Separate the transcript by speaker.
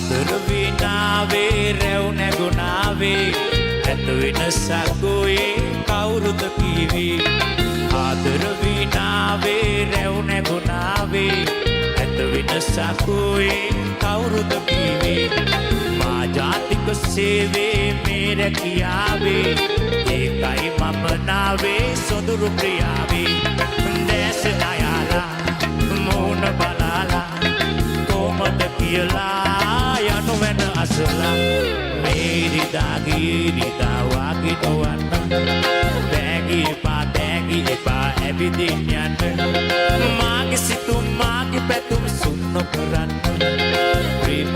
Speaker 1: ආදර විනාවේ රැව් නැගුණාවේ ඇත වෙනසක් ඔයේ කවුරුද කීවේ ආදර විනාවේ රැව් නැගුණාවේ ඇත වෙනසක් ඔයේ කවුරුද කීවේ මා ජාතික සේවේ මේ රැකියාවේ ඒකයි මම නාවේ සොඳුරු ප්‍රියාවේ දැස නයාලා මෝන බලාලා කොමද කියලා යනු වෙන අසලා මේරිදාගේ රිදාවාගේ නොවන්න දැගි එපා ඇවිදින් යන්න මාගේ සිතුම් මාගේ පැතුම් සුන්නු කරන්න ප්‍රේම